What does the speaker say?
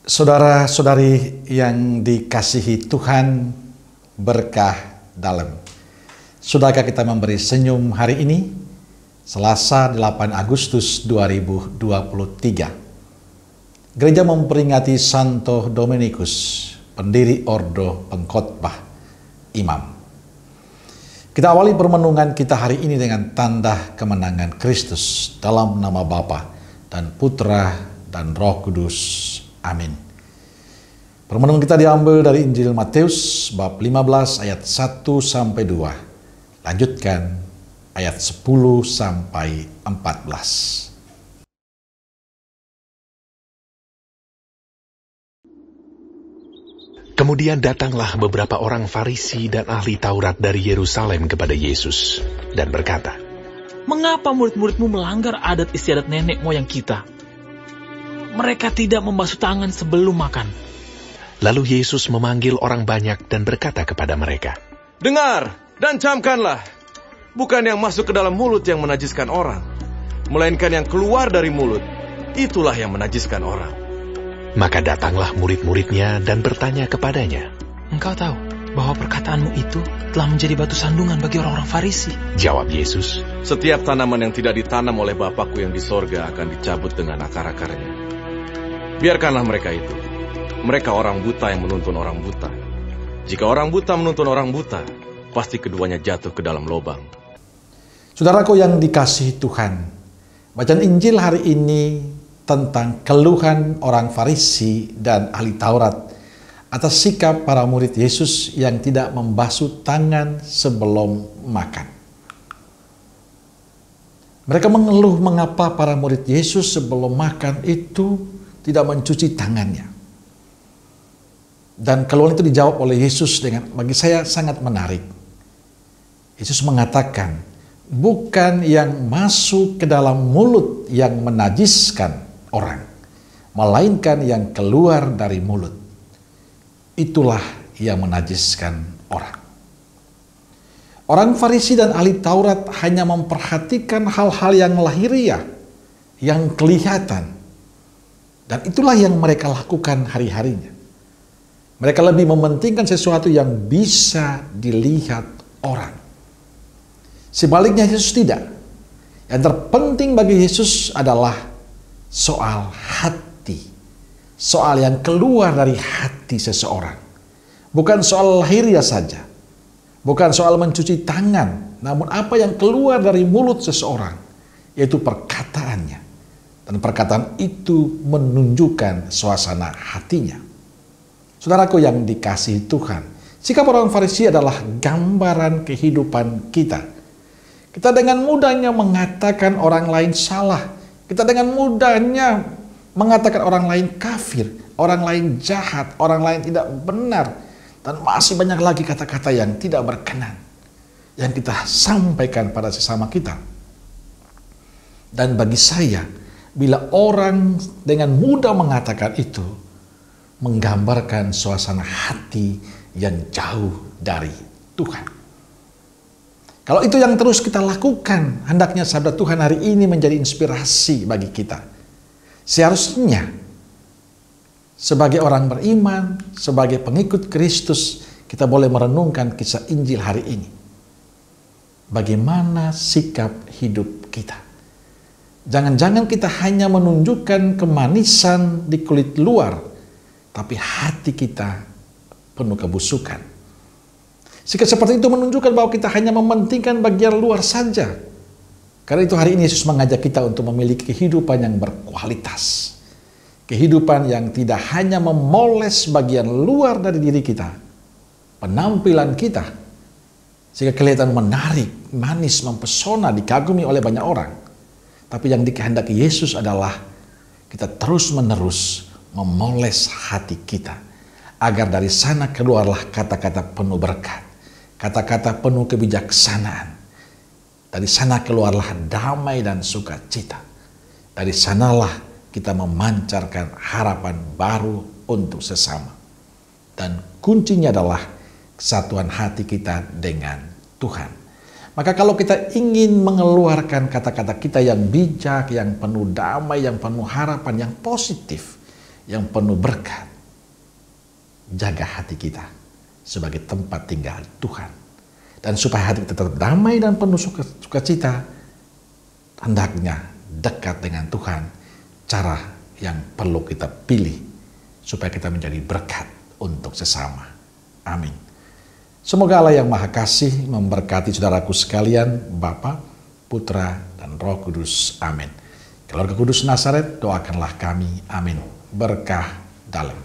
Saudara-saudari yang dikasihi Tuhan, berkah dalam. Sudahkah kita memberi senyum hari ini? Selasa 8 Agustus 2023. Gereja memperingati Santo Dominikus, pendiri Ordo Pengkhotbah Imam. Kita awali permenungan kita hari ini dengan tanda kemenangan Kristus dalam nama Bapa dan Putra dan Roh Kudus. Amin. Permenungan kita diambil dari Injil Matius bab 15 ayat 1 sampai 2. Lanjutkan ayat 10 sampai 14. Kemudian datanglah beberapa orang Farisi dan ahli Taurat dari Yerusalem kepada Yesus dan berkata, "Mengapa murid-muridmu melanggar adat istiadat nenek moyang kita? Mereka tidak membasuh tangan sebelum makan." Lalu Yesus memanggil orang banyak dan berkata kepada mereka, "Dengar dan camkanlah, bukan yang masuk ke dalam mulut yang menajiskan orang, melainkan yang keluar dari mulut, itulah yang menajiskan orang." Maka datanglah murid-muridnya dan bertanya kepadanya, "Engkau tahu bahwa perkataanmu itu telah menjadi batu sandungan bagi orang-orang Farisi?" Jawab Yesus, "Setiap tanaman yang tidak ditanam oleh Bapakku yang di sorga akan dicabut dengan akar-akarnya. Biarkanlah mereka itu. Mereka orang buta yang menuntun orang buta. Jika orang buta menuntun orang buta, pasti keduanya jatuh ke dalam lubang." Saudaraku yang dikasihi Tuhan, bacaan Injil hari ini tentang keluhan orang Farisi dan ahli Taurat atas sikap para murid Yesus yang tidak membasuh tangan sebelum makan. Mereka mengeluh mengapa para murid Yesus sebelum makan itu tidak mencuci tangannya. Dan keluhan itu dijawab oleh Yesus dengan, bagi saya sangat menarik. Yesus mengatakan, bukan yang masuk ke dalam mulut yang menajiskan orang, melainkan yang keluar dari mulut. Itulah yang menajiskan orang. Orang Farisi dan ahli Taurat hanya memperhatikan hal-hal yang lahiriah, yang kelihatan. Dan itulah yang mereka lakukan hari-harinya. Mereka lebih mementingkan sesuatu yang bisa dilihat orang. Sebaliknya Yesus tidak. Yang terpenting bagi Yesus adalah soal hati. Soal yang keluar dari hati seseorang. Bukan soal lahiriah saja. Bukan soal mencuci tangan. Namun apa yang keluar dari mulut seseorang. Yaitu perkataannya. Dan perkataan itu menunjukkan suasana hatinya. Saudaraku yang dikasihi Tuhan, sikap orang Farisi adalah gambaran kehidupan kita. Kita dengan mudahnya mengatakan orang lain salah. Kita dengan mudahnya mengatakan orang lain kafir, orang lain jahat, orang lain tidak benar. Dan masih banyak lagi kata-kata yang tidak berkenan yang kita sampaikan pada sesama kita. Dan bagi saya, bila orang dengan mudah mengatakan itu, menggambarkan suasana hati yang jauh dari Tuhan. Kalau itu yang terus kita lakukan, hendaknya sabda Tuhan hari ini menjadi inspirasi bagi kita. Seharusnya, sebagai orang beriman, sebagai pengikut Kristus, kita boleh merenungkan kisah Injil hari ini. Bagaimana sikap hidup kita? Jangan-jangan kita hanya menunjukkan kemanisan di kulit luar, tapi hati kita penuh kebusukan. Sikap seperti itu menunjukkan bahwa kita hanya mementingkan bagian luar saja. Karena itu hari ini Yesus mengajak kita untuk memiliki kehidupan yang berkualitas. Kehidupan yang tidak hanya memoles bagian luar dari diri kita, penampilan kita, sehingga kelihatan menarik, manis, mempesona, dikagumi oleh banyak orang. Tapi yang dikehendaki Yesus adalah kita terus-menerus memoles hati kita. Agar dari sana keluarlah kata-kata penuh berkat. Kata-kata penuh kebijaksanaan. Dari sana keluarlah damai dan sukacita. Dari sanalah kita memancarkan harapan baru untuk sesama. Dan kuncinya adalah kesatuan hati kita dengan Tuhan. Maka kalau kita ingin mengeluarkan kata-kata kita yang bijak, yang penuh damai, yang penuh harapan, yang positif, yang penuh berkat. Jaga hati kita sebagai tempat tinggal Tuhan. Dan supaya hati kita tetap damai dan penuh sukacita, hendaknya dekat dengan Tuhan. Cara yang perlu kita pilih supaya kita menjadi berkat untuk sesama. Amin. Semoga Allah yang Maha Kasih memberkati saudaraku sekalian, Bapa, Putra, dan Roh Kudus. Amin. Keluarga Kudus Nazaret, doakanlah kami. Amin. Berkah dalam